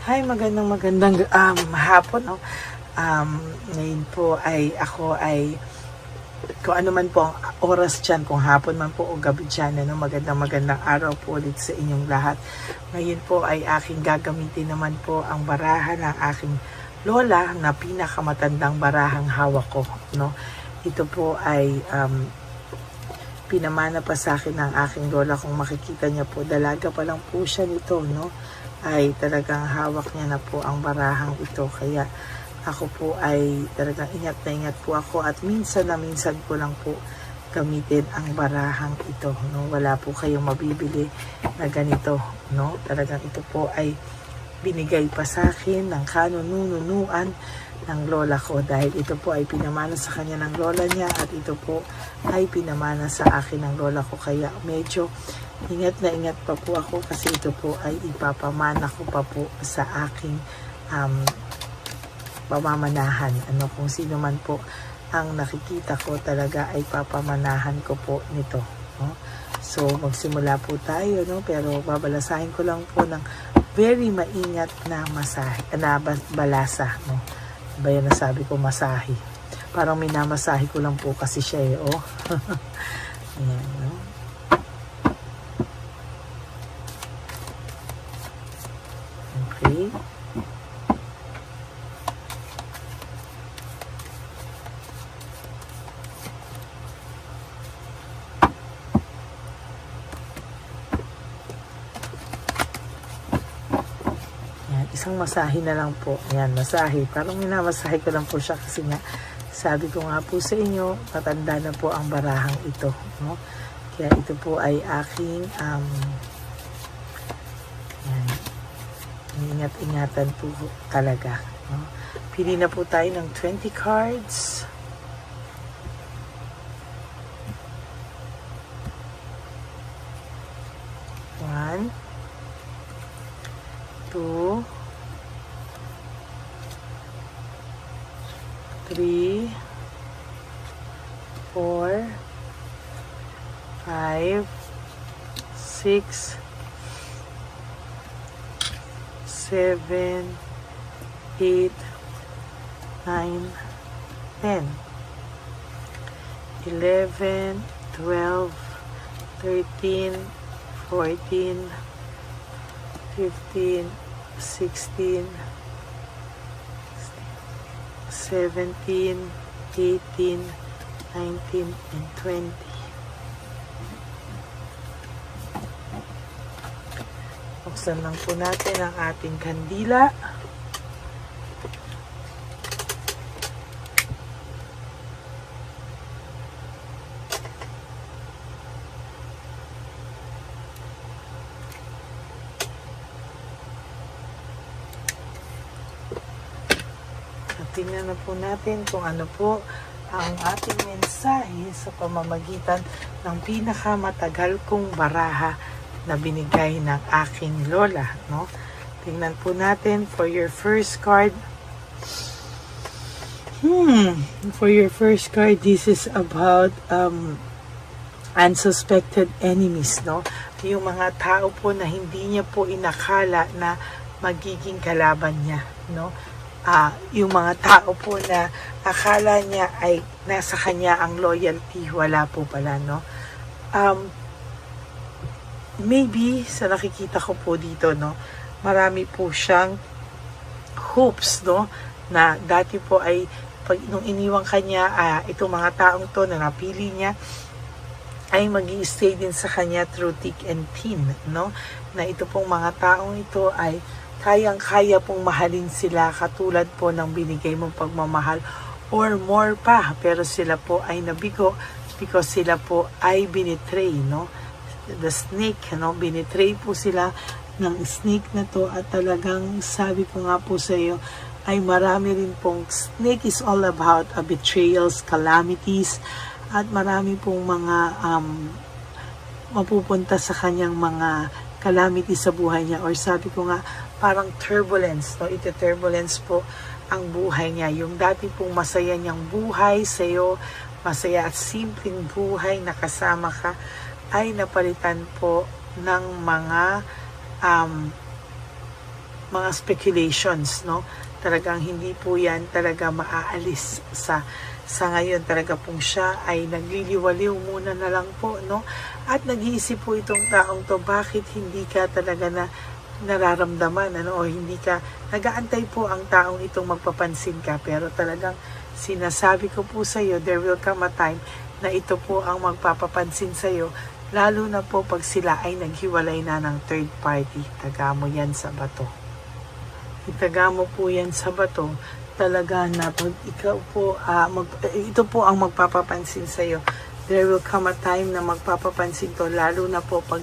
Hi, magandang hapon. No? Ngayon po ay ako ay kung ano man po ang oras dyan, kung hapon man po o gabi dyan, ano, magandang araw po ulit sa inyong lahat. Ngayon po ay aking gagamitin naman po ang baraha ng aking lola na pinakamatandang barahang hawak ko. No? Ito po ay pinamana pa sa akin ng aking lola. Kung makikita niya po, dalaga pa lang po siya nito, no? Ay talagang hawak niya na po ang barahang ito. Kaya ako po ay talagang ingat na ingat po ako at minsan ko lang po gamitin ang barahang ito, no? Wala po kayong mabibili na ganito, no? Talagang ito po ay binigay pa sa akin ng kanununuan ng lola ko dahil ito po ay pinamana sa kanya ng lola niya at ito po ay pinamana sa akin ng lola ko. Kaya medyo ingat na ingat pa po ako kasi ito po ay ipapamana ko pa po sa aking pamamanahan. Ano, kung sino man po ang nakikita ko talaga ay papamanahan ko po nito, no? So magsimula po tayo, no? Pero babalasahin ko lang po ng very maingat na masahe, na balasa, no? Ba yan nasabi ko, masahe. Parang minamasahe ko lang po kasi siya eh, oh. Ayan, no? Okay. Isang masahe na lang po. Ayan, masahe. Parang minamasahe ko lang po siya kasi nga, sabi ko nga po sa inyo, matanda na po ang barahang ito, no? Kaya ito po ay aking ingat-ingatan po talaga, no? Pili na po tayo ng 20 cards. One, two, 3, 4, 5, 6, 7, 8, 9, 10, 11, 12, 13, 14, 15, 16, 17, 18, 19, and 20. Buksan lang po natin ang ating kandila. Tingnan na po natin kung ano po ang ating mensahe sa pamamagitan ng pinakamatagal kong baraha na binigay ng aking lola, no? Tingnan po natin for your first card. For your first card, this is about unsuspected enemies, no? Yung mga tao po na hindi niya po inakala na magiging kalaban niya, no? Yung mga tao po na akala niya ay nasa kanya ang loyalty, wala po pala, no? Maybe sa nakikita ko po dito, no, marami po siyang hopes, no, na dati po ay pag nung iniwang kanya, itong mga taong to na napili niya ay mag-i-stay din sa kanya through thick and thin, no? Na ito pong mga taong ito ay kayang-kaya pong mahalin sila katulad po ng binigay mong pagmamahal or more pa. Pero sila po ay nabigo because sila po ay binitray, no? The snake, no? Binitray po sila ng snake na to at talagang sabi ko nga po sa iyo ay marami rin pong snake is all about betrayals, calamities at marami pong mga mapupunta sa kanyang mga calamity sa buhay niya, or sabi ko nga parang turbulence, no? Ito turbulence po ang buhay niya. Yung dati pong masaya niyang buhay sa iyo, masaya at simpleng buhay na kasama ka, ay napalitan po ng mga mga speculations, no? Talagang hindi po yan talaga maaalis sa ngayon. Talaga pong siya ay nagliliwaliw muna na lang po, no? At nag-iisip po itong taong to, bakit hindi ka talaga na nararamdaman, ano, o hindi ka nag-aantay po ang taong itong magpapansin ka, pero talagang sinasabi ko po sa iyo, there will come a time na ito po ang magpapapansin sa iyo, lalo na po pag sila ay naghiwalay na ng third party. Taga mo yan sa bato. Itaga mo po yan sa bato, talaga na pag ikaw po, ito po ang magpapapansin sa iyo. There will come a time na magpapapansin to, lalo na po pag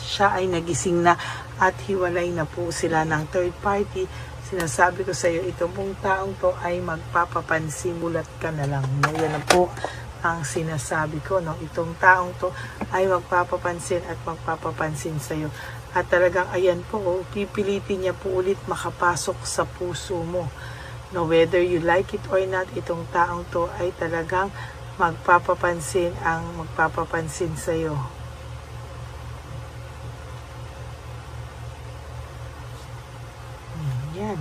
siya ay nagising na at hiwalay na po sila ng third party. Sinasabi ko sa iyo, itong pong taong to ay magpapapansin, gulat ka na lang. Yan na po ang sinasabi ko, no? Itong taong to ay magpapapansin at magpapapansin sa iyo. At talagang ayan po, pipilitin niya po ulit makapasok sa puso mo. No, whether you like it or not, itong taong to ay talagang magpapapansin sa iyo. Yan.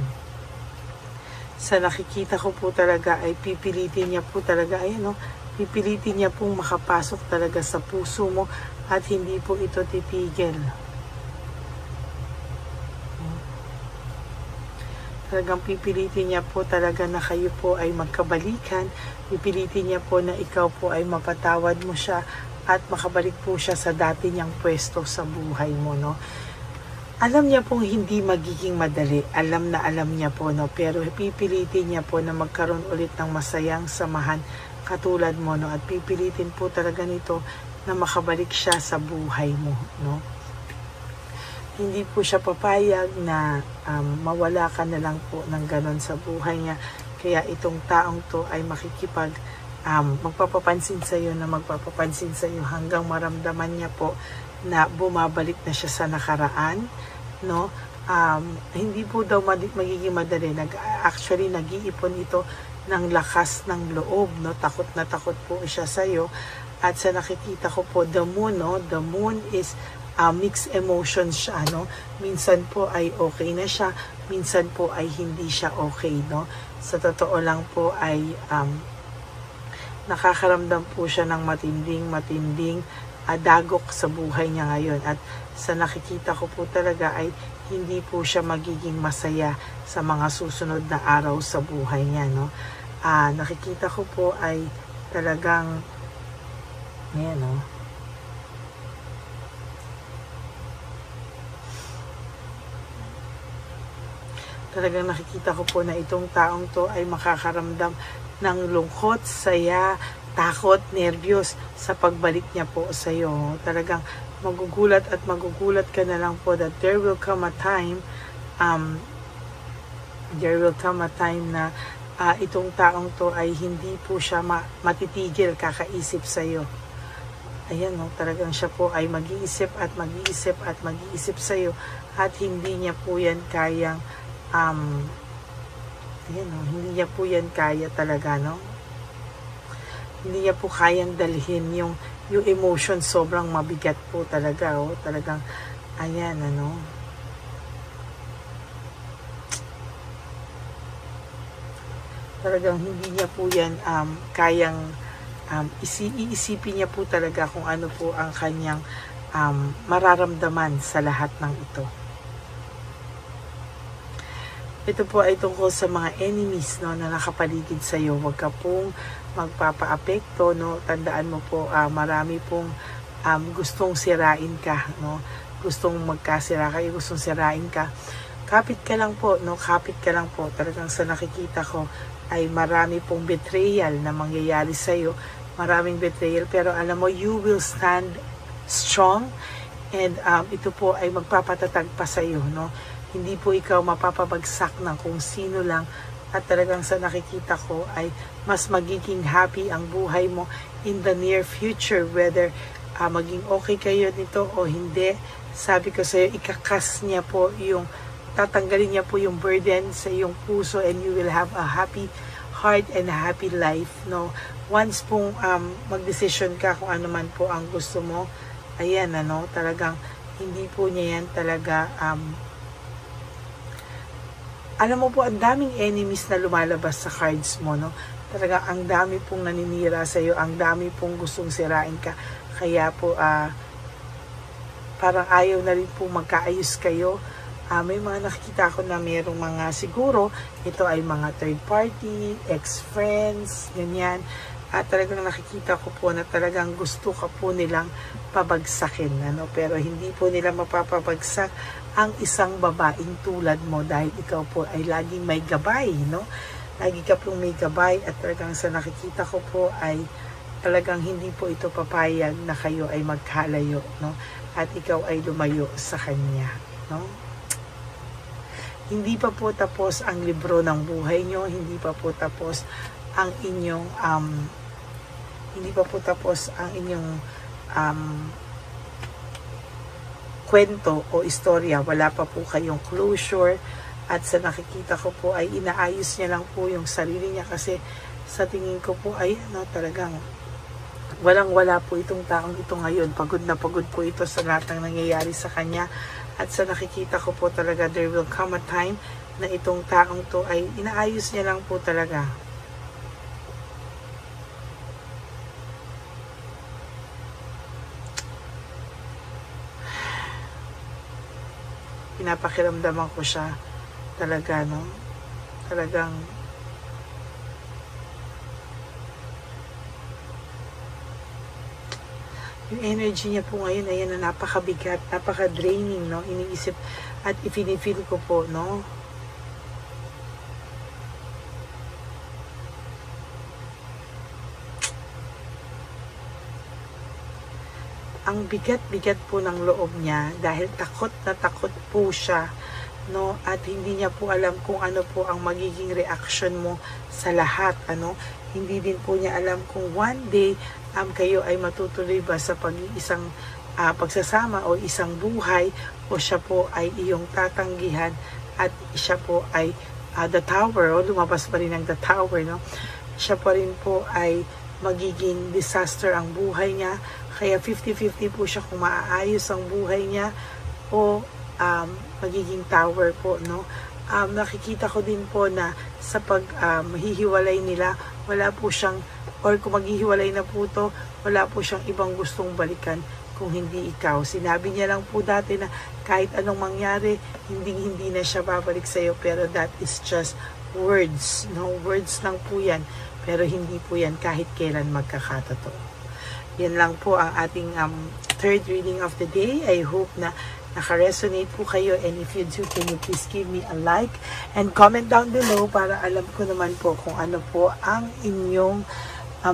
Sa nakikita ko po talaga ay pipilitin niya po talaga, ayan, no? Pipilitin niya pong makapasok talaga sa puso mo at hindi po ito titigil. Talagang pipilitin niya po talaga na kayo po ay magkabalikan. Pipilitin niya po na ikaw po ay mapatawad mo siya at makabalik po siya sa dati niyang pwesto sa buhay mo, no? Alam niya pong hindi magiging madali. Alam niya po, no? Pero pipilitin niya po na magkaroon ulit ng masayang samahan katulad mo, no? At pipilitin po talaga nito na makabalik siya sa buhay mo, no? Hindi po siya papayag na mawala ka na lang po ng ganon sa buhay niya. Kaya itong taong to ay magpapapansin sa iyo hanggang maramdaman niya po na bumabalik na siya sa nakaraan, no? Hindi po daw magiging madali. Actually, nag-iipon ito ng lakas ng loob, no? Takot na takot po siya sa iyo. At sa nakikita ko po, the moon, no? The moon is mixed emotions siya, no? Minsan po ay okay na siya, minsan po ay hindi siya okay, no? Sa totoo lang po ay nakakaramdam po siya ng matinding dagok sa buhay niya ngayon. At sa nakikita ko po talaga ay hindi po siya magiging masaya sa mga susunod na araw sa buhay niya, no? Nakikita ko po ay talagang ayan, no? Talagang nakikita ko po na itong taong to ay makakaramdam ng lungkot, saya, takot, nervyos sa pagbalik niya po sa iyo. Talagang magugulat ka na lang po that there will come a time na itong taong to ay hindi po siya matitigil kakaisip sa iyo. Ayan, no, talagang siya po ay mag-iisip sa iyo at hindi niya po yan kayang ayan, no, hindi niya po yan kaya talaga, no? Hindi niya po kayang dalhin yung emotion, sobrang mabigat po talaga, oh. Talagang ayan, ano, talagang hindi niya po yan kayang iisipin niya po talaga kung ano po ang kanyang mararamdaman sa lahat ng ito. Ito po ay tungkol sa mga enemies, no, na nakapaligid sa iyo. Huwag ka pong magpapaapekto, no. Tandaan mo po, marami pong gustong sirain ka, no. Gustong magkasira kayo, gustong sirain ka. Kapit ka lang po, no. Kapit ka lang po. Talagang sa nakikita ko ay marami pong betrayal na mangyayari sa iyo. Maraming betrayal, pero alam mo, you will stand strong and ito po ay magpapatatag pa sa iyo, no. Hindi po ikaw mapapabagsak ng kung sino lang at talagang sa nakikita ko ay mas magiging happy ang buhay mo in the near future, whether maging okay kayo nito o hindi. Sabi ko sa iyo, ikakas niya po yung, tatanggalin niya po yung burden sa iyong puso and you will have a happy heart and a happy life, no. Once pong magdesisyon ka kung ano man po ang gusto mo, ayan, ano, talagang hindi po niya yan talaga alam mo po, ang daming enemies na lumalabas sa cards mo, no? Talaga, ang dami pong naninira sa iyo, ang dami pong gustong sirain ka. Kaya po, parang ayaw na rin po magkaayos kayo. May mga nakikita ko na mayroong mga siguro, ito ay mga third party, ex-friends, ganyan. At talagang nakikita ko po na talagang gusto ka po nilang pabagsakin. Ano? Pero hindi po nila mapapabagsak ang isang babaeng tulad mo dahil ikaw po ay laging may gabay. No? Lagi ka pong may gabay at talagang sa nakikita ko po ay talagang hindi po ito papayag na kayo ay magkalayo. No? At ikaw ay lumayo sa kanya. No? Hindi pa po tapos ang libro ng buhay nyo. Hindi pa po tapos ang inyong kwento o istorya. Wala pa po kayong closure at sa nakikita ko po ay inaayos niya lang po yung sarili niya kasi sa tingin ko po ay talagang walang-wala po itong taong ito ngayon. Pagod na pagod po ito sa lahat ng nangyayari sa kanya at sa nakikita ko po talaga there will come a time na itong taong to ay inaayos niya lang po talaga. Pinapakiramdaman ko siya talaga, no? Talagang yung energy niya po ngayon ay na napakabigat, napaka-draining, no? Iniisip at ifinifeel ko po, no? Ang bigat-bigat po ng loob niya dahil takot na takot po siya, no? At hindi niya po alam kung ano po ang magiging reaction mo sa lahat, ano? Hindi din po niya alam kung one day kayo ay matutuloy ba sa pag-iisang pagsasama o isang buhay o siya po ay iyong tatanggihan at siya po ay the tower o lumabas pa rin ang the tower, no? Siya pa rin po ay magiging disaster ang buhay niya. Kaya 50-50 po siya kung maaayos ang buhay niya o magiging tower po, no? Nakikita ko din po na sa maghihiwalay nila, wala po siyang, or kung maghihiwalay na po to, wala po siyang ibang gustong balikan kung hindi ikaw. Sinabi niya lang po dati na kahit anong mangyari, hindi na siya babalik sa'yo, pero that is just words, no? Words lang po yan, pero hindi po yan kahit kailan magkakatotoo. Yan lang po ang ating third reading of the day. I hope na naka-resonate po kayo, and if you do, can you please give me a like and comment down below para alam ko naman po kung ano po ang inyong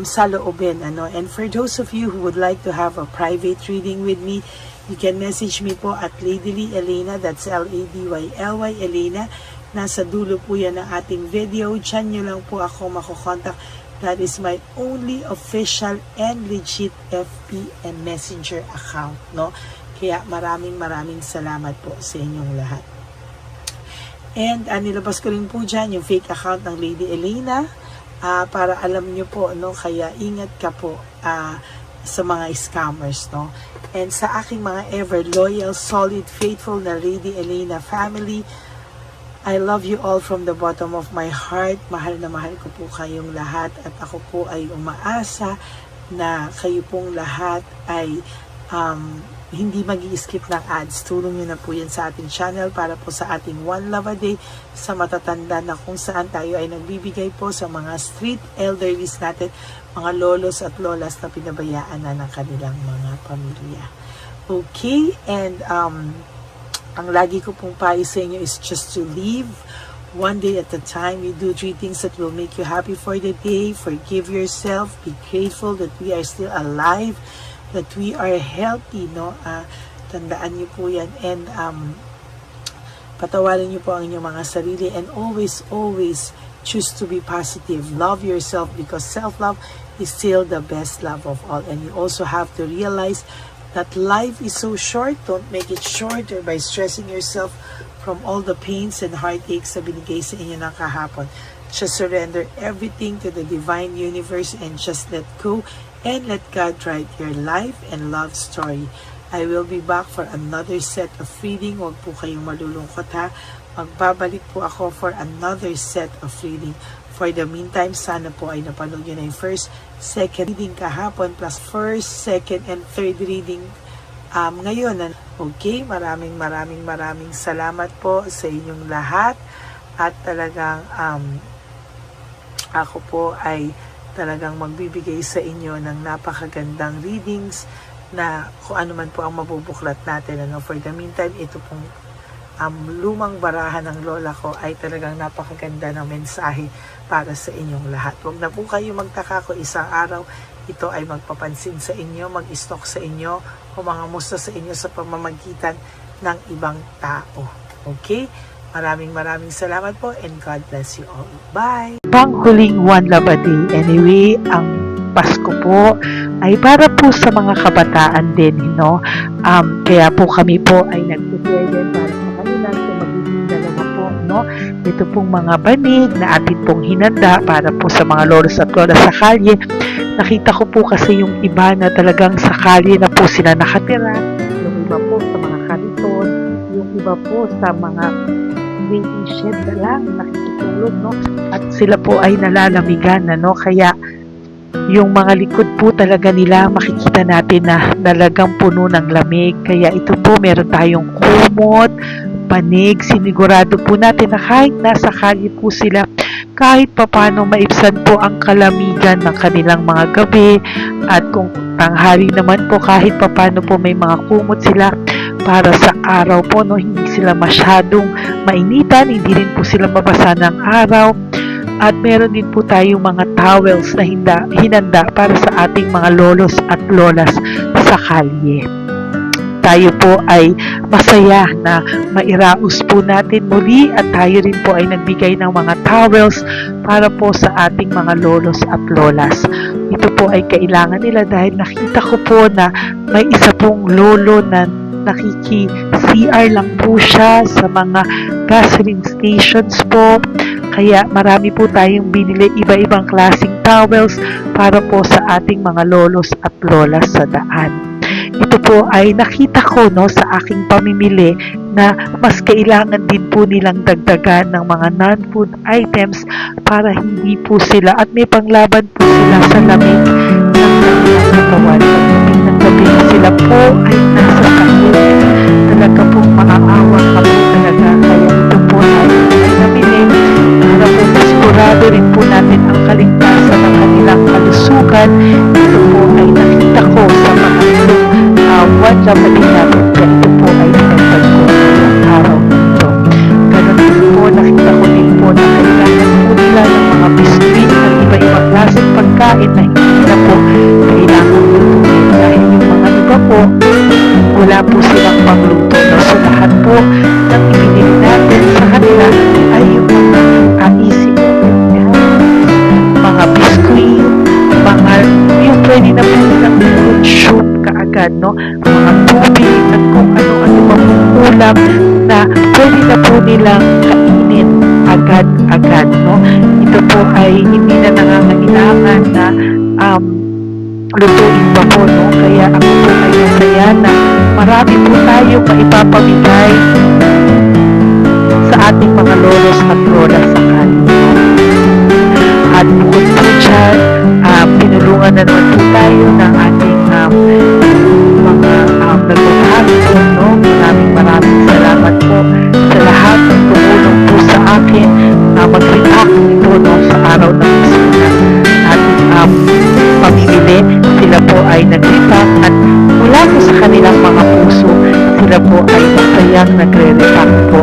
saloobin, ano. And for those of you who would like to have a private reading with me, you can message me po at Ladyly Elena, that's Ladyly Elena. Nasa dulo po yan ng ating video. Diyan nyo lang po ako makokontak. That is my only official and legit FB and Messenger account, no? Kaya maraming salamat po sa inyong lahat. And nilabas ko rin po dyan yung fake account ng Lady Elena para alam nyo po, no? Kaya ingat ka po sa mga scammers, no? And sa aking mga ever loyal, solid, faithful na Lady Elena family, I love you all from the bottom of my heart. Mahal na mahal ko po kayong lahat at ako po ay umaasa na kayo pong lahat ay hindi mag-i-skip ng ads. Tulong nyo na po yan sa ating channel para po sa ating One Love a Day sa matatanda na kung saan tayo ay nagbibigay po sa mga street elderlies natin, mga lolos at lolas na pinabayaan na ng kanilang mga pamilya. Okay, and ang lagi ko pong payo sa inyo is just to live one day at a time. You do 3 things that will make you happy for the day. Forgive yourself. Be grateful that we are still alive, that we are healthy, no? Tandaan niyo po yan. And patawarin niyo po ang inyong mga sarili. And always choose to be positive. Love yourself because self-love is still the best love of all. And you also have to realize that life is so short. Don't make it shorter by stressing yourself from all the pains and heartaches na binigay sa inyo ng kahapon. Just surrender everything to the divine universe and just let go and let God write your life and love story. I will be back for another set of reading. Huwag po kayong malulungkot, ha. magbabalik po ako for another set of reading. For the meantime, sana po ay napanood nyo na yung first, second reading kahapon plus first, second, and third reading ngayon. Okay, maraming salamat po sa inyong lahat. At talagang ako po ay talagang magbibigay sa inyo ng napakagandang readings na kung ano man po ang mabubuklat natin. For the meantime, ito pong lumang barahan ng lola ko ay talagang napakaganda ng mensahe para sa inyong lahat. Huwag na po kayo magtaka kung isang araw ito ay magpapansin sa inyo, mag-stalk sa inyo, o mangamusta sa inyo sa pamamagitan ng ibang tao. Okay? Maraming salamat po, and God bless you all. Bye! Panghuling One Love a Day. Anyway, ang Pasko po ay para po sa mga kabataan din, no? Kaya po kami po ay nag-prepare din para sa kanila. So magiging dalawa po, no? Ito pong mga banig na atin pong hinanda para po sa mga lolos at lola sa kalye. Nakita ko po kasi yung iba na talagang sa kalye na po sila nakatira. Yung iba po sa mga kariton, yung iba po sa mga waiting shed na lang nakikitulog, no? At sila po ay nalalamigan, no? Kaya yung mga likod po talaga nila makikita natin na talagang puno ng lamig. Kaya ito po, meron tayong kumot, panig. Sinigurado po natin na kahit nasa kalye po sila, kahit papano maibsan po ang kalamigan ng kanilang mga gabi. At kung tanghali naman po, kahit papano po may mga kumot sila para sa araw po, no? Hindi sila masyadong mainitan, hindi rin po sila mabasa ng araw. At meron din po tayong mga towels na hinanda para sa ating mga lolos at lolas sa kalye. Tayo po ay masaya na mairaos po natin muli, at tayo rin po ay nagbigay ng mga towels para po sa ating mga lolos at lolas. Ito po ay kailangan nila dahil nakita ko po na may isa pong lolo na nakiki-CR lang po siya sa mga gasoline stations po. Kaya marami po tayong binili iba-ibang klaseng towels para po sa ating mga lolos at lolas sa daan. Ito po ay nakita ko, no, sa aking pamimili na mas kailangan din po nilang dagdagan ng mga non-food items para hindi po sila, at may panglaban po sila sa lamig ng kanilang katawan. Pagdating ng gabi sila po ay nasa sakit. Talaga po maaawa ka po talaga. Kaya ito po ay nabili para po sigurado rin po natin ang kaligtasan ng kanilang kalusugan. Ito po ay nakita ko sa mga One Love a Day natin. Kaya ito po ay pinagpag ko ng araw nito. Ganun din po, nakita ko din po na kailangan po nila ng mga biskuit at iba-ibang klaseng pagkain na hindi na po kailangan lutuin. Dahil yung mga iba po, wala po silang pangluto. So lahat po ng ibinili natin sa kanila ay yung mga easy mga biskuit, mga yung pwede na po nilang fruit soup kaagad, no? Mga tubig at kung ano-ano pang ulam na pwede na po nilang kainin agad-agad, no? Ito po ay hindi na nangangailangan na lutuin pa po, no? Kaya ako po ay masaya na marami po tayo maipapamigay sa ating mga lolos at lolas sa kanila. At bukod po dyan, pinulungan na naman po tayo ng ating mga nagpapahapon, no? Maraming salamat po sa lahat ng tumulong po sa akin na mag-react ito, no, sa araw ng ating pamimili. Sila po ay nag-react, at mula po sa kanilang mga puso, sila po ay masayang nagre-react po.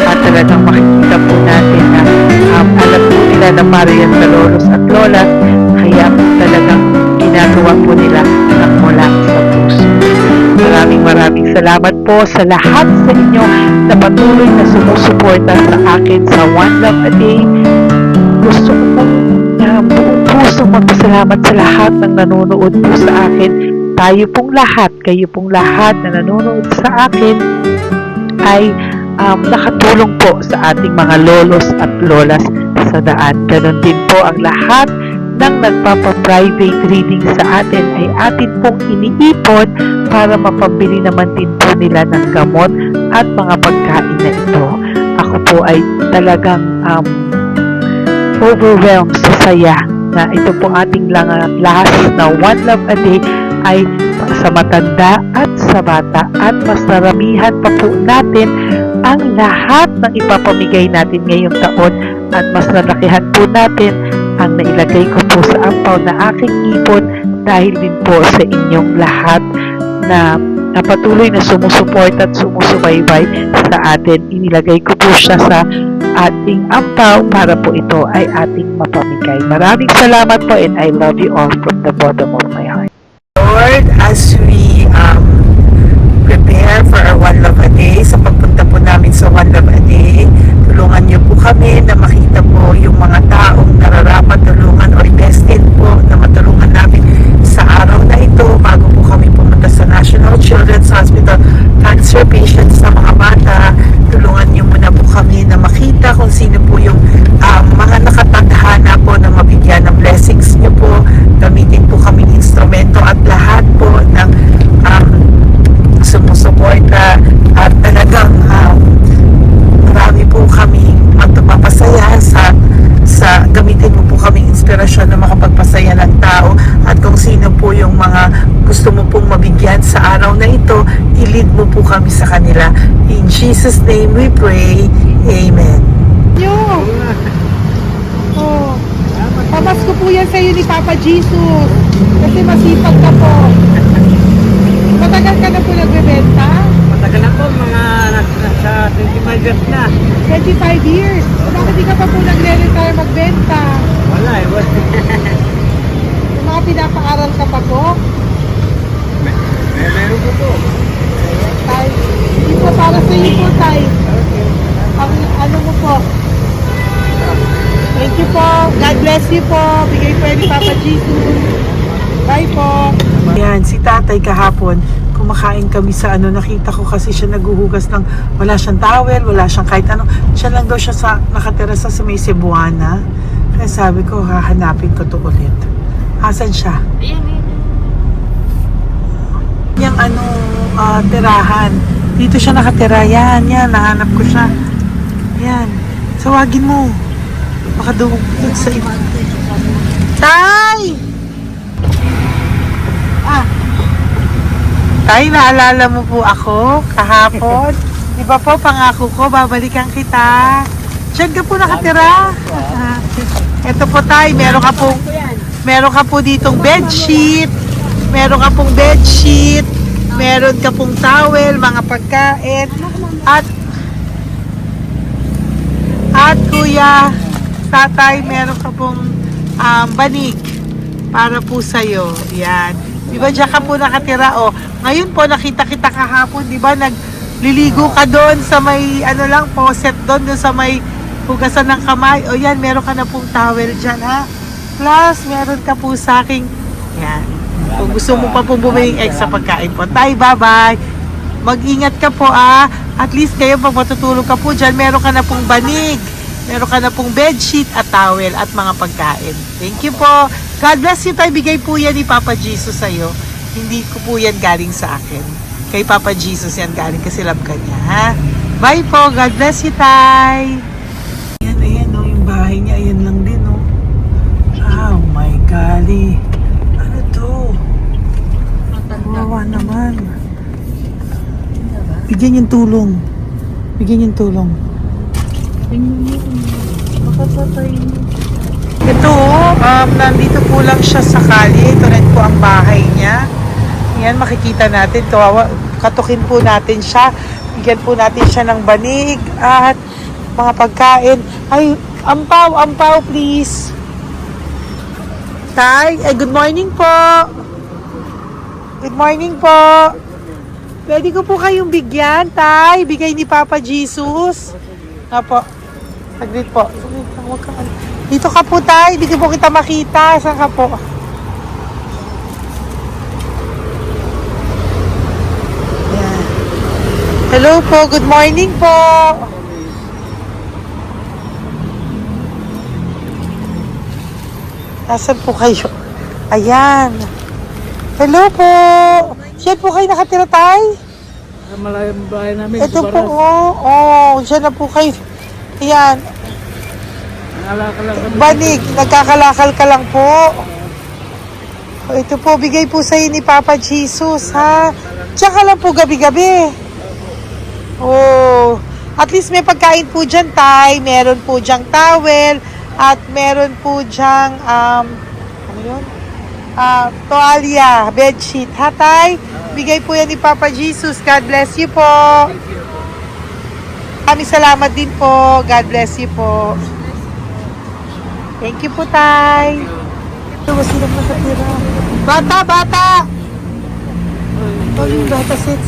At talagang makikita po natin na alam po nila na para yan sa lolos at lolas, kaya talagang ginagawa po nila ng mula sa puso. Maraming salamat po sa lahat sa inyo na patuloy na sumusuporta sa akin sa One Love a Day. Gusto ko pong buong puso magpasalamat sa lahat ng nanonood po sa akin. Tayo pong lahat, kayo pong lahat na nanonood sa akin ay nakatulong po sa ating mga lolos at lolas sa daan. Ganon din po ang lahat ng nagpapa-private reading sa atin ay atin pong iniipon para mapabili naman din po nila ng gamot at mga pagkain na ito. Ako ako po ay talagang overwhelmed sa saya na ito po ating last na One Love a Day ay sa matanda at sa bata, at mas naramihan pa po natin ang lahat ng ipapamigay natin ngayong taon, at mas nalakihan po natin ang nailagay ko po sa ampaw na aking ipon dahil din po sa inyong lahat na patuloy na sumusuport at sumusubaybay sa atin. Inilagay ko po siya sa ating ampaw para po ito ay ating mapamigay. Maraming salamat po, and I love you all from the bottom of my heart. Lord, as we prepare for our One Love a Day, sa pagpunta po namin sa One Love a Day, tulungan niyo po kami na makita po yung mga taong nararapat tulungan or destined po na matulungan namin sa araw na ito bago po kami pumunta sa National Children's Hospital. Cancer patients, sa mga bata, tulungan niyo muna po kami na makita kung sino po yung mga nakatadhana po na mabigyan ng blessings niyo po. Gamitin po kami instrumento at lahat po ng sumusuporta, at talagang marami po kami magpapasaya sa gamitin mo po kaming inspirasyon na makapagpasaya ng tao, at kung sino po yung mga gusto mo pong mabigyan sa araw na ito, i-lead mo po kami sa kanila. In Jesus' name we pray. Amen. Oh, pamasko po yan sa'yo ni Papa Jesus. Kasi masipag ka po. Matagal ka na po nagbebenta? Matagal na po, mga nasa 25 years na. 25 years. Bakit di ka pa po nagre-retire magbenta? Wala eh, wala. Yung mga pinapaaral ka pa po? Meron po po. Tay, hindi po para sa iyo po, Tay. Ang ano mo po? Thank you po. God bless you po. Bigay po yan ni Papa Jesus. Bye po. Yan, si tatay kahapon, kumakain kami sa nakita ko kasi siya naguhugas ng, wala siyang towel, wala siyang kahit ano. Siya lang daw siya nakatira sa may Cebuana. Kaya sabi ko, hahanapin ko to ulit. Asan siya? Yung tirahan. Dito siya nakatira. Yan, nahanap ko siya. Yan. Tawagin mo. Baka doon sa iba. Tay! Tay, naalala mo po ako kahapon? Di ba po, pangako ko, babalikan kita. Diyan ka po nakatira. Ito po, Tay, meron ka po ditong bedsheet. Meron ka pong bedsheet. Meron ka pong towel, mga pagkain. At kuya, tatay, meron ka pong banig para po sa'yo. Yan. Di ba dyan ka po nakatira? O, ngayon po, nakita kita kahapon, di ba? Nagliligo ka doon sa may, faucet doon sa may hugasan ng kamay. O yan, meron ka na pong towel dyan, ha? Plus, meron ka po sa aking, yan. Kung gusto mo pa pong bumili extra pagkain po. Tay, bye-bye. Mag-ingat ka po, At least kayo, pag matutulog ka po dyan, meron ka na pong banig. Meron ka na pong bedsheet at towel at mga pagkain. Thank you po. God bless you, Tay. Bigay po yan ni Papa Jesus sa'yo. Hindi ko po yan galing sa akin. Kay Papa Jesus yan galing kasi love ka niya, ha? Bye po. God bless you, Tay. Ayan, yung bahay niya. Ayan lang din, Oh my golly. Ano to? Kawawa naman. Bigyan yung tulong. Ito, nandito po lang siya sa kalye. Ito rin po ang bahay niya. Yan, makikita natin. Katukin po natin siya. Bigyan po natin siya ng banig at mga pagkain. Ay, ampaw, please. Tay, good morning po. Good morning po. Pwede ko po kayong bigyan, Tay. Bigay ni Papa Jesus. Apo. Saglit po. Dito ka po, Tay. Hindi ko po kita makita. Saan ka po? Yan. Hello po. Good morning po. Nasaan po kayo? Ayan. Hello po. Diyan po kayo nakatira, Tay? Malayang bahay namin. Ito po, diyan na po kayo. Ayan. Alakal kami. Banig, nagkakalakal ka lang po. O, ito po, bigay po sa'yo ni Papa Jesus, ha? Tsaka lang po gabi-gabi. Oh, at least may pagkain po dyan, Tay. Meron po dyang towel. At meron po dyang, ano yun? Toalya, bedsheet. Ha, Tay? Bigay po yan ni Papa Jesus. God bless you po. Kami salamat din po. God bless you po. Thank you po, Tay. Ito, sino nakatira? Bata, bata! Oh, yung bata, sit.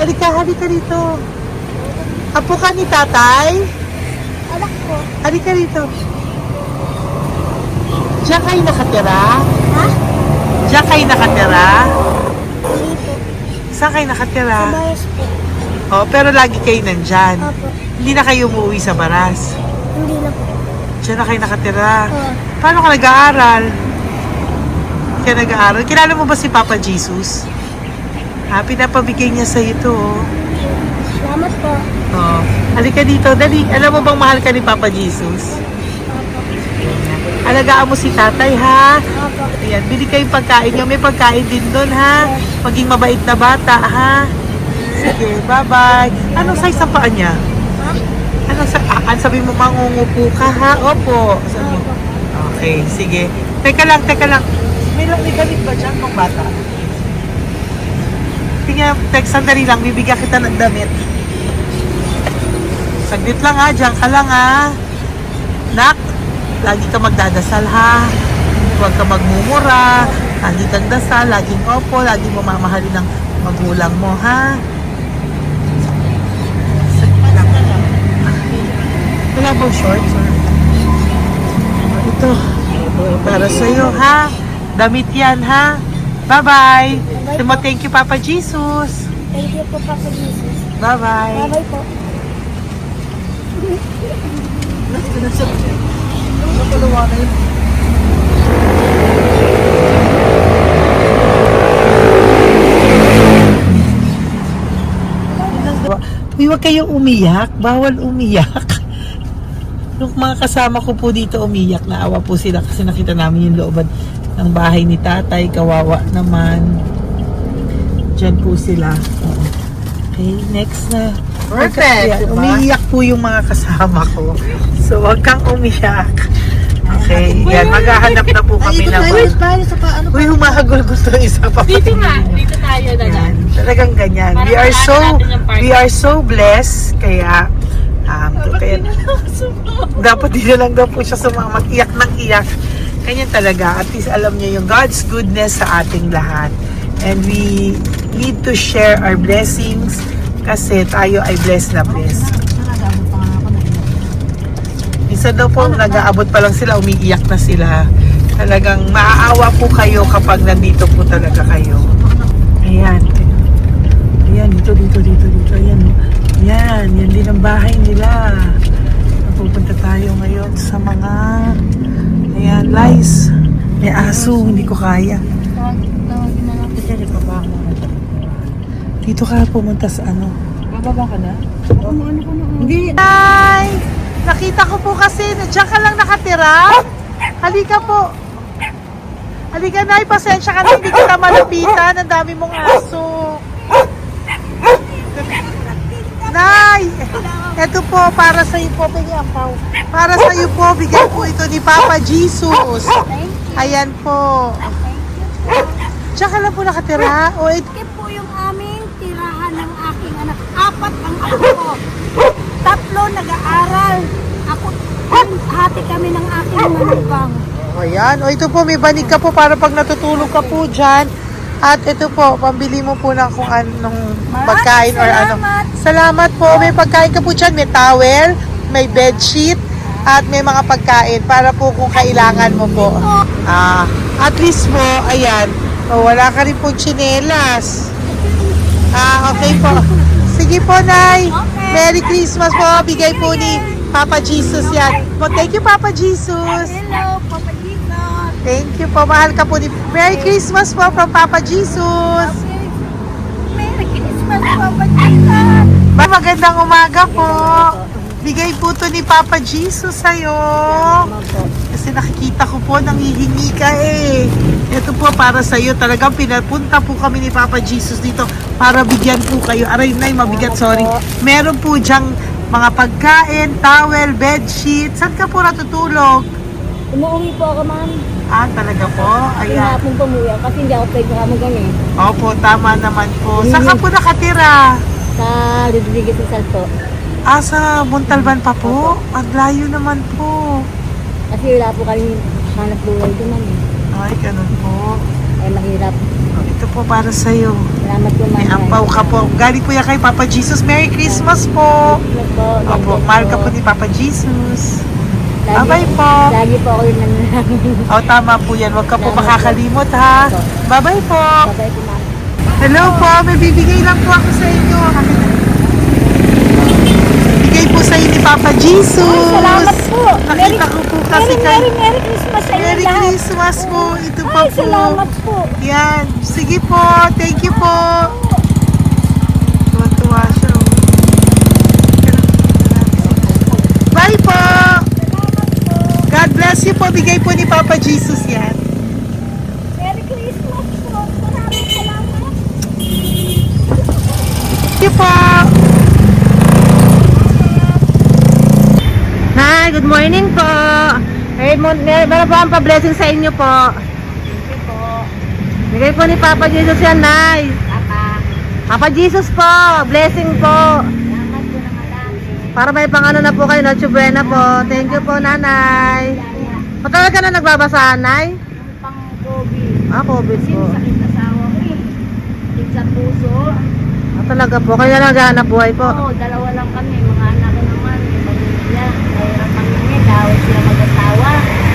Halika rito. Apo ka ni tatay? Anak ko. Halika rito. Diyan kayo nakatira? Ha? Diyan kayo nakatira? Dito. Saan kayo nakatira? Sa Baras po. Oh, pero lagi kayo nandyan. Opo. Hindi na kayo umuwi sa Baras. Hindi na po. Diyan na kayo nakatira. Oo. Paano ka nag-aaral? Hindi ka nag-aaral? Kilala mo ba si Papa Jesus? Ha, pinapabigay niya sa ito. Salamat po. Oh. Halika dito, dali. Alam mo bang mahal ka ni Papa Jesus? Alagaan mo si tatay, ha? Opo. Ayan, bili kayong pagkain nyo. May pagkain din doon, ha? Maging mabait na bata, ha? Sige, bye-bye. Anong size ang paa niya? Ha? Anong sabi mo, mangungupo ka, ha? Opo. Sabi mo. Okay, sige. Teka lang. May gamit ba dyan kung bata? Tingnan, sandali lang. Bibigyan kita ng damit. Saglit lang, ha? Diyan ka lang, ha? Nak, lagi ka magdadasal, ha? Huwag ka magmumura. Lagi kang dasal. Laging opo. Lagi mo mamahalin ng magulang mo, ha? Saglit lang. Wala bang shorts? Ito. Para sa'yo, ha? Damit yan, ha? Bye-bye. Thank you, Papa Jesus. Thank you po, Papa Jesus. Bye-bye. Bye-bye po. Uy, huwag kayong umiyak. Bawal umiyak. Nung mga kasama ko po dito umiyak, naawa po sila kasi nakita namin yung looban ng bahay ni tatay. Kawawa naman. Diyan po sila. Okay, next na. Perfect, Yan, diba? umiiyak po yung mga kasama ko. So, huwag kang umiyak. Okay, yan. Maghahanap na po kami na. Uy, humahagol gusto isa pa. Dito nga, dito tayo na lang. Yan. Talagang ganyan. Para We are so blessed. Kaya, dapat di na lang daw po siya sumama. Iyak ng iyak. Ganyan talaga. At least alam niya yung God's goodness sa ating lahat. And we need to share our blessings kasi tayo ay blessed na blessed. Minsan daw po, nag-aabot pa lang sila, umiiyak na sila. Talagang maaawa po kayo kapag nandito po talaga kayo. Ayan. Ayan, dito. Ayan. Yan din ang bahay nila. Pupunta tayo ngayon sa mga ayan, lice. May aso, hindi ko kaya. Dito ka pumunta sa ano? Bababa ka na? Hindi. Hi! Nakita ko po kasi, diyan ka lang nakatira. Halika po. Halika, Nay, pasensya ka na, hindi kita malapitan. Ang dami mong aso. Nay, eto po, para sa iyo po, para sa iyo po, bigay po ito ni Papa Jesus. Ayan po. Diyan ka lang po nakatira. O, Ito po yung aming tirahan ng aking anak. 4 ang anak ko. 3 nag-aaral. Ako, hati kami ng aking manugang. ayan. O, ito po, may banig ka po para pag natutulog ka po dyan. At ito po, pambili mo po ng kung anong pagkain or ano. Salamat po. May pagkain ka po dyan. May towel, may bedsheet, at may mga pagkain para po kung kailangan mo po. At least po, ayan. O, wala ka rin po tsinelas. Okay po. Sige po, Nay. Merry Christmas po. Bigay po ni Papa Jesus yan. Thank you, Papa Jesus. Hello, Papa Jesus. Thank you po. Mahal ka po ni... Merry Christmas po from Papa Jesus. Merry Christmas, Papa Jesus. Magandang umaga po. Bigay po to ni Papa Jesus sa'yo. Kasi nakikita ko po, nanghihingi ka eh. Ito po para sa'yo. Talagang pinapunta po kami ni Papa Jesus dito para bigyan po kayo. Aray, Nay, mabigat, sorry. Meron po dyang mga pagkain, towel, bedsheet. Saan ka po natutulog? Umuwi po ako, ma'am. Ah, talaga po? Ayan. Pinapong pumuwi ako kasi hindi ako pwede kamagan eh. Opo, tama naman po. Saan ka po nakatira? Sa Rodriguez sa Salto. Ah, sa Montalban pa po? Ang layo naman po. Kasi wala po kami hanap buhay doon, ma'am. Ay, ganun po. Ay, mahirap. Ito po para sa'yo. Salamat po, ma'am. May ampaw ka po. Galing po yan kay Papa Jesus. Merry Christmas po. Opo, mahal ka po ni Papa Jesus. Bye-bye po. Lagi po ako yung nananangin. O, tama po yan. Huwag ka po makakalimot, ha? Bye-bye po. Babay po, ma'am. Hello po. May bibigay lang po ako sa inyo. Bigay po sa inyo ni Papa Jesus. Salamat po. Nakita ko po kasi kay... Merry Christmas sa inyo Merry lahat. Christmas po. Ito pa Ay, po. salamat po. Yan. Sige po. Thank you po. Tuwa-tuwa siya. Oh. Bye po. God bless you po. Bigay po ni Papa Jesus yan. Merry Christmas po. Maraming salamat. Thank you po. Hi, good morning po. Meron po ang pa-blessing sa inyo po. Thank you po. Bigay po ni Papa Jesus yan, Nay. Papa. Papa Jesus po, blessing po. Salamat po ng malaki. Para may pangano na po kayo, Noche Buena po. Thank you po, Nanay. Matagal ka na nagbabasahan, Nay? Pang COVID. Ah, COVID Kasi po. sakit na sa awa ko eh. Sakit sa puso. Ah, talaga po. Kaya naghahanap buhay po. Oo, dalawa lang kami. Mga anak ko naman. May pamilya. Nahirapan kami. Dahil sila mag-asawa.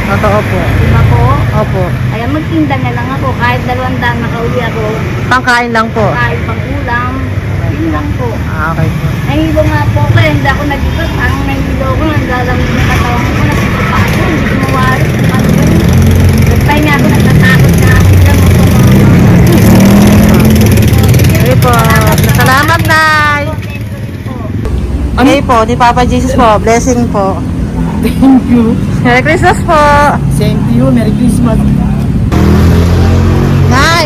Totoo po. Diba po? Opo. Kaya magtinda na lang ako. Kahit 200 nakauli ako. Pangkain lang po. Kahit pang ulam. Yun lang po. Ah, okay po. Nahilo nga po ako. Kaya hindi ako nag-ibat. Parang nahilo ko. Naglalamig na katawan ko. Nagsipa ako. Hindi ko mawari. Ano ganun. Nagtay nga ako. Nagtatakot na ako. Diyan mo po Okay po. Salamat, Nay. Okay po, ni Papa Jesus po. Blessing po. Thank you. Merry Christmas po. Same to you. Merry Christmas. Nay,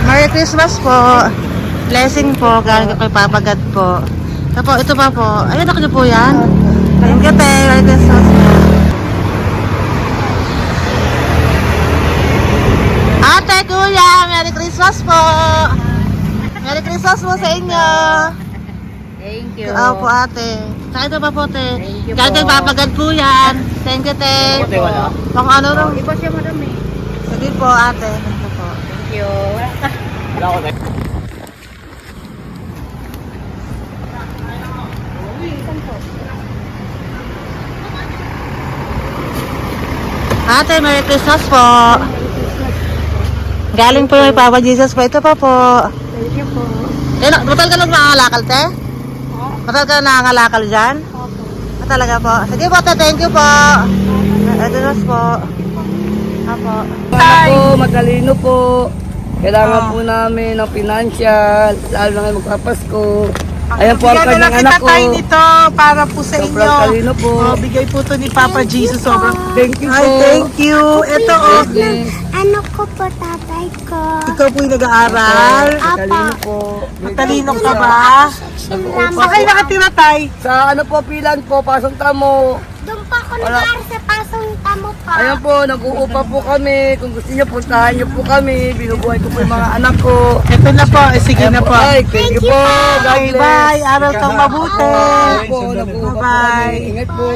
Merry Christmas po. Blessing po, galing kay Papa God po. Ito pa po. Ayun, ako niyo po yan. Thank you, te. Merry Christmas po. Ate, kuya, Merry Christmas po. Merry Christmas po sa inyo. Thank you. Po, ate. Saka ito pa po, te. Thank you Galing kay po. Papa God po yan. Thank you, te. Ate, wala. Pang ano lang. Iba siya marami. Sige po, ate. Thank you po. Thank you. Wala ko. Ate, Merry Christmas po. Galing po yung Papa Jesus po. Ito pa po. Thank you po. Batal ka nangangalakal, te? Batal ka nangangalakal dyan? Ah, talaga po. Sige po, te. Thank you po. Merry Christmas po. Apo. Ako, matalino po. Kailangan po namin ng financial, lalo na ngayon magpapasko. Ayan po ang Bigyan na lang kanyang kita anak ko. tayo nito para po sa Sobrang inyo. talino po. Oh, bigay po to ni Papa Jesus. Sobrang... Thank you Ay, po. thank you. Ito, oh. Yes. Ano ko po tatay ko? Ikaw po yung nag-aaral. Matalino po. Matalino ka ba? Nag-uupa Saan kayo nakatira, tay? Sa ano po, pilan po, pasong tamo. Doon pa ako Wala. nag-aaral sa pasong tamo pa. Ayan po, nag-uupa po kami. Kung gusto niyo, puntahan niyo po kami. Binubuhay ko po yung mga anak ko. Ito na po. Sige na po. Ay, thank you po. God Bye, bless. bye. Araw kang mabuti. Ayan po, nag-uupa po Bye-bye. kami. Ingat po.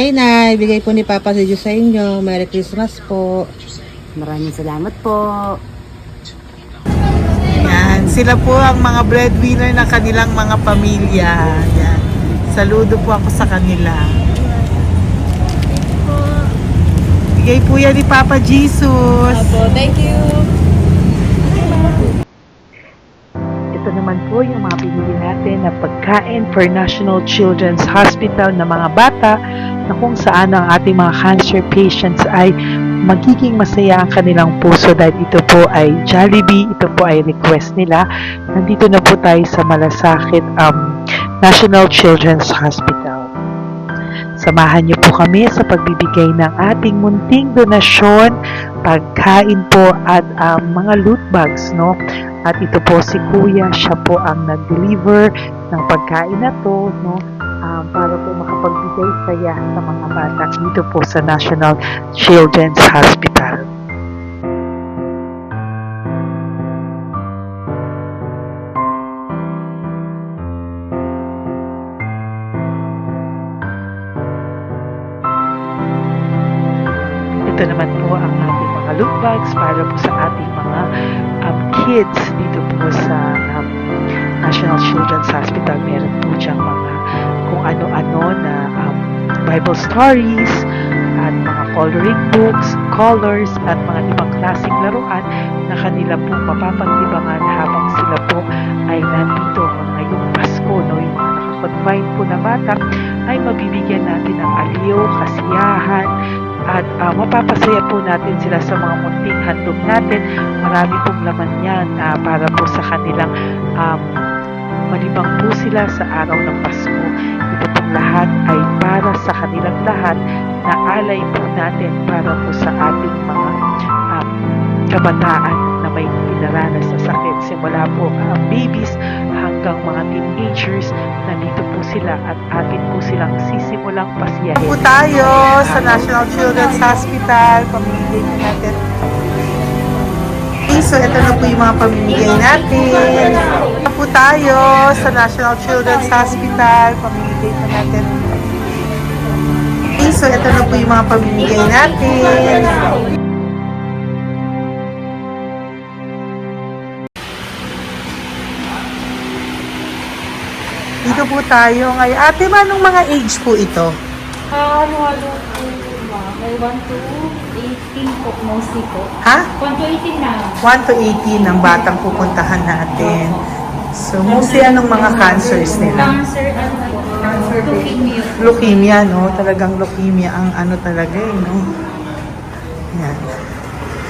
Ay, Nay, bigay po ni Papa si Diyos sa inyo. Merry Christmas po. Maraming salamat po. Yan, sila po ang mga breadwinner ng kanilang mga pamilya. Yan. Saludo po ako sa kanila. Bigay po yan ni Papa Jesus. Thank you. Ito naman po yung mga pinili natin na pagkain for National Children's Hospital na mga bata na kung saan ang ating mga cancer patients ay magiging masaya ang kanilang puso dahil ito po ay Jollibee, ito po ay request nila. Nandito na po tayo sa Malasakit National Children's Hospital. Samahan niyo po kami sa pagbibigay ng ating munting donasyon, pagkain po at mga loot bags, no? At ito po si Kuya, siya po ang nag-deliver ng pagkain na to, no? Para po makapagbigay saya sa mga bata dito po sa National Children's Hospital. Ito naman po ang ating mga loot bags para po sa ating mga kids dito po sa National Children's Hospital. Meron po diyang mga kung ano-ano na Bible stories at mga coloring books, colors at mga ibang klaseng laruan na kanila po mapapaglibangan habang sila po ay nandito ngayong Pasko, no? Yung mga nakakonfine po na bata ay mabibigyan natin ng aliw, kasiyahan, at mapapasaya po natin sila sa mga munting handog natin. Marami pong laman yan para po sa kanilang malibang po sila sa araw ng Pasko. Ito pong lahat ay para sa kanilang lahat na alay po natin para po sa ating mga kabataan na may pinaranas sa sakit. Simula po babies hanggang mga teenagers, nandito po sila at atin po silang sisimulang pasiyahin. Po tayo sa National Children's Hospital, pamimigay po natin. So, ito na po yung mga pamimigay natin. Ito po tayo sa National Children's Hospital, pamimigay po natin. So, ito na po yung mga pamimigay natin. Dito po tayo ngayon. Ate, anong mga age po ito? Halo-halo po ba? May 1 to 18 po, mostly po. Ha? 1 to 18 na. 1 to 18 ang batang pupuntahan natin. So, mostly anong mga cancers nila? Cancer, ano po? Leukemia. Leukemia, no? Talagang leukemia ang ano talaga eh, no? Yan.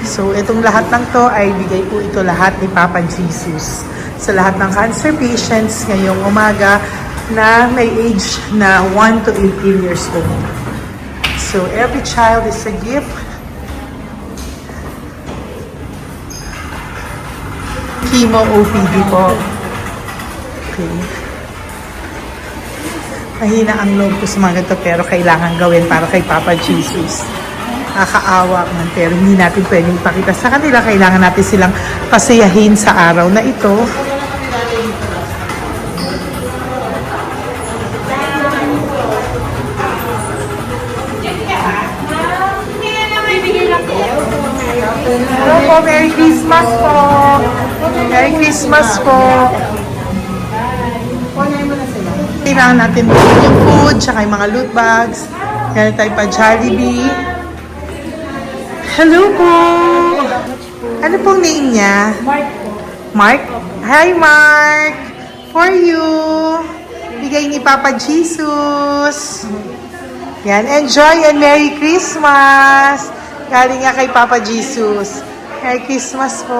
So, itong lahat ng to ay bigay po ito lahat ni Papa Jesus sa lahat ng cancer patients ngayong umaga na may age na 1 to 18 years old. So, every child is a gift. Chemo OPD po. Okay. Mahina ang loob ko sa mga ganito pero kailangan gawin para kay Papa Jesus. Nakakaawa man pero hindi natin pwedeng ipakita sa kanila. Kailangan natin silang pasayahin sa araw na ito. Hello po, Merry Christmas po. Merry Christmas po. Kailangan natin yung food, tsaka yung mga loot bags. Kaya tayo pa Jollibee. Hello po. Ano pong name niya? Mark po. Mark? Hi, Mark. For you. Bigay ni Papa Jesus. Yan, enjoy and Merry Christmas. Galing nga kay Papa Jesus. Merry Christmas po.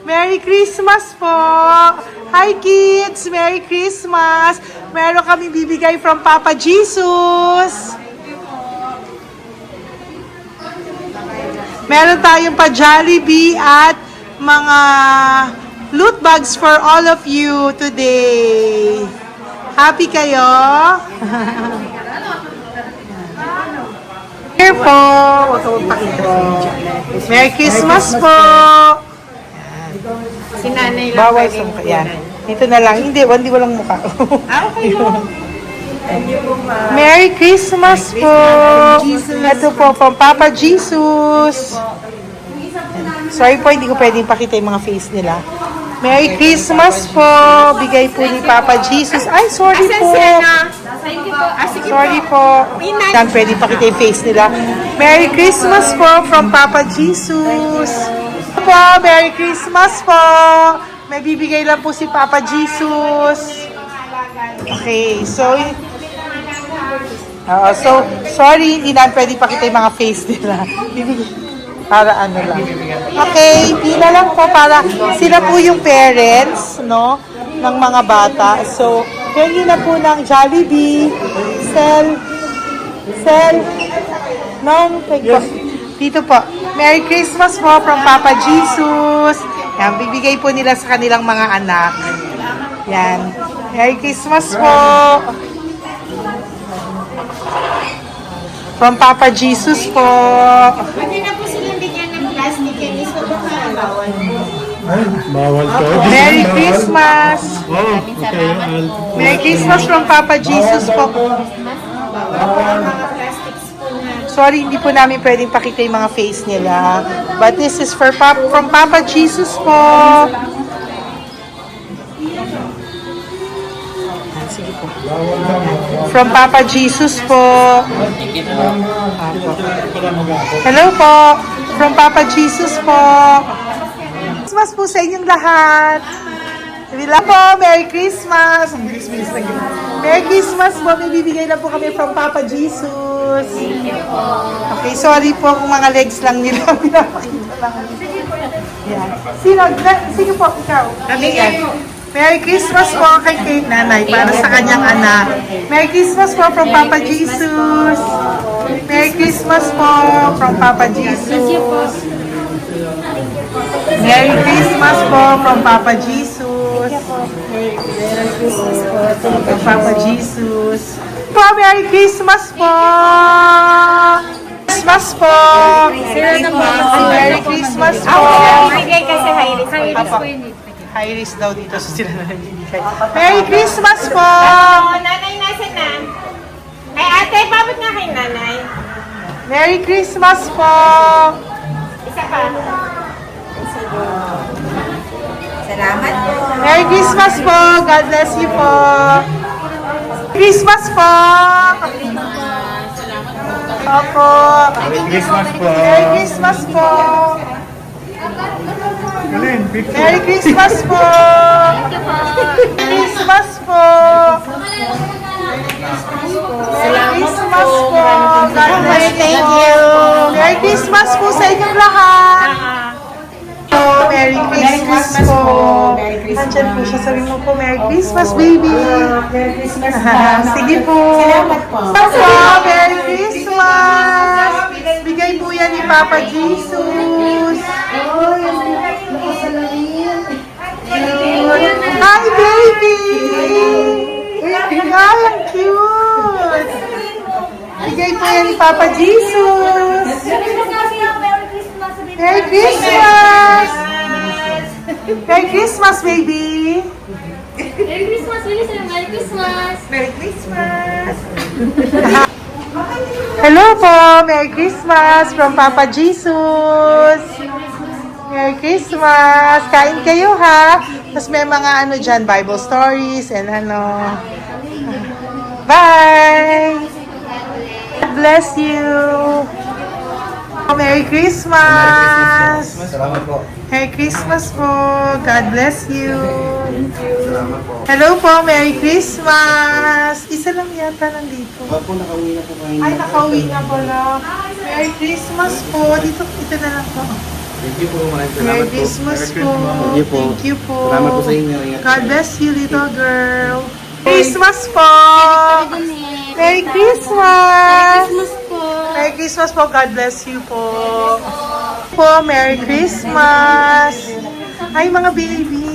Merry Christmas po. Hi kids, Merry Christmas. Meron kami bibigay from Papa Jesus. Meron tayong pa Jollibee at mga loot bags for all of you today. Happy kayo? Here po. Huwag ka magpakita sa video. Merry Christmas po. Si nanay lang Bawal pwedeng sa mukha. Yan. kunan. Dito na lang. Hindi, walang mukha. Okay lang. Merry Christmas po! Ito po, from Papa Jesus. Sorry po, hindi ko pwedeng pakita yung mga face nila. Merry Christmas po! Bigay po ni Papa Jesus. Ay, sorry po! Sorry po. Yan, pwedeng pakita yung face nila. Merry Christmas po from Papa Jesus. Po, Merry Christmas po! May bibigay lang po si Papa Jesus. Okay, so sorry, hindi na pwede pakita yung mga face nila. Para ano lang. Okay, pila lang po para sila po yung parents, no, ng mga bata. So, pengi na po ng Jollibee, Sel, dito po. Merry Christmas po from Papa Jesus. Yan, bibigay po nila sa kanilang mga anak. Yan. Merry Christmas po. From Papa Jesus po. Pwede na po silang bigyan ng plastic yan. Iso ba bawal? Bawal to. Merry Christmas. Oh, okay. Merry Christmas from Papa Jesus po. Mga plastics po na. Sorry, hindi po namin pwedeng pakita yung mga face nila. But this is from Papa Jesus po. Sige po. From Papa Jesus po. Hello po. From Papa Jesus po. Christmas po sa inyong lahat. Wala po, Merry Christmas. Merry Christmas po. May bibigay na po kami from Papa Jesus. Okay, sorry po kung mga legs lang nila. Pinapakita lang. Yan. Sino po? Ikaw. Merry Christmas po kay nanay para sa kanyang anak. Merry Christmas po from Papa Jesus. Merry Christmas po from Papa Jesus. Merry Christmas po from Papa Jesus. Merry Christmas po from Papa Jesus. Po, Merry Christmas po. Christmas po. Merry Christmas po. Bigay kasi high-risk. High-risk po yun. High risk daw dito sa sila na nagbibigay. Merry Christmas po! Oh, nanay nasa na? Ay ate, pabot nga kay nanay. Merry Christmas po! Isa pa. Salamat po. Merry Christmas po! God bless you po! Christmas po! Opo! Merry Christmas po. Merry Christmas po! Merry Christmas po! Merry Christmas po! Merry Christmas po! God bless you! Merry Christmas po sa inyong lahat! Merry Christmas po! Nandyan po siya. Sabi mo po, Merry Christmas, baby! Merry Christmas po! Sige po! Salamat po! Merry Christmas! Bigay po yan ni Papa Jesus! Hi, baby! Hi, ang cute! Bigay po yan ni Papa Jesus! Merry Christmas! Merry Christmas, baby! Merry Christmas! Merry Christmas! Merry Christmas! Hello po! Merry Christmas from Papa Jesus! Merry Christmas! Kain kayo ha! Tapos may mga ano dyan, Bible stories and ano. Bye! God bless you! Merry Christmas! Salamat po. Merry Christmas po! God bless you! Hello po! Merry Christmas! Isa lang yata nandito. Opo, nakauwi na po kayo. Ay, nakauwi na pala. Merry Christmas po! Dito na lang po. Thank you po. Merry Christmas po. Thank you po. Thank you po. Salamat po sa inyo. Ingat po. God bless you, little girl. Christmas po. Merry Christmas. Merry Christmas po. God bless you po. Merry Christmas. Ay, mga baby.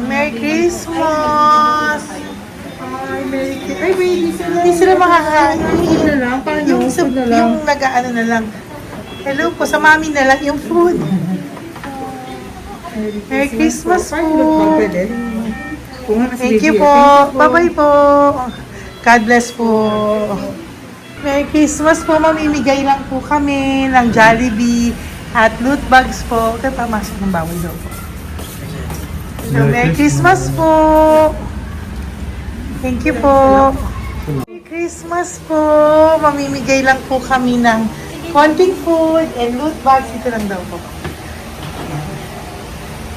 Merry Christmas. Ay, Merry Christmas. Ay, baby. Hindi sila makakain. Yung nag-ano na lang. Hello po, sa mami na lang yung food. Merry Christmas po. Thank you po. Bye-bye po. God bless po. Merry Christmas po. Mamimigay lang po kami ng Jollibee at loot bags po. Kaya pamasok ng bawal daw po. So, Merry Christmas po. Thank you po. Merry Christmas po. Mamimigay lang po kami ng konting food and loot bags. Ito lang daw po.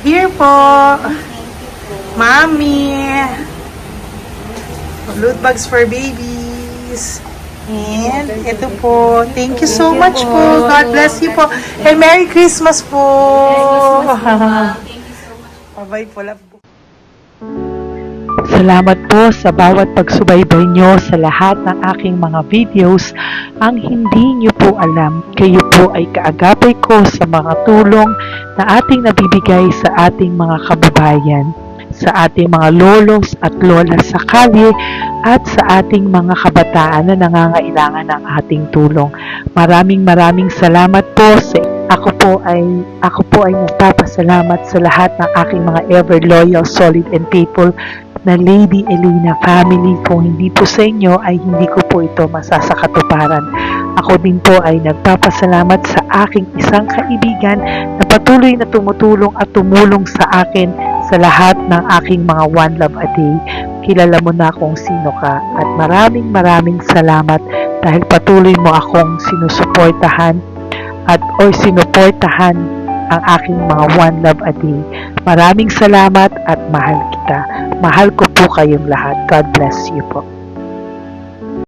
Here po. Mami. Loot bags for babies. And ito po. Thank you so much po. God bless you po. And Merry Christmas po. Bye-bye po. Love po. Salamat po sa bawat pagsubaybay nyo sa lahat ng aking mga videos. Ang hindi nyo po alam, kayo po ay kaagapay ko sa mga tulong na ating nabibigay sa ating mga kababayan, sa ating mga lolos at lolas sa kalye, at sa ating mga kabataan na nangangailangan ng ating tulong. Maraming salamat po sa ako po ay nagpapasalamat sa lahat ng aking mga ever loyal, solid and faithful na Lady Elena family. Kung hindi po sa inyo ay hindi ko po ito masasakatuparan. Ako din po ay nagpapasalamat sa aking isang kaibigan na patuloy na tumutulong at tumulong sa akin sa lahat ng aking mga One Love a Day. Kilala mo na kung sino ka at maraming salamat dahil patuloy mo akong sinusuportahan or sinuportahan ang aking mga One Love a Day. Maraming salamat at mahal kita. Mahal ko po kayong lahat. God bless you po.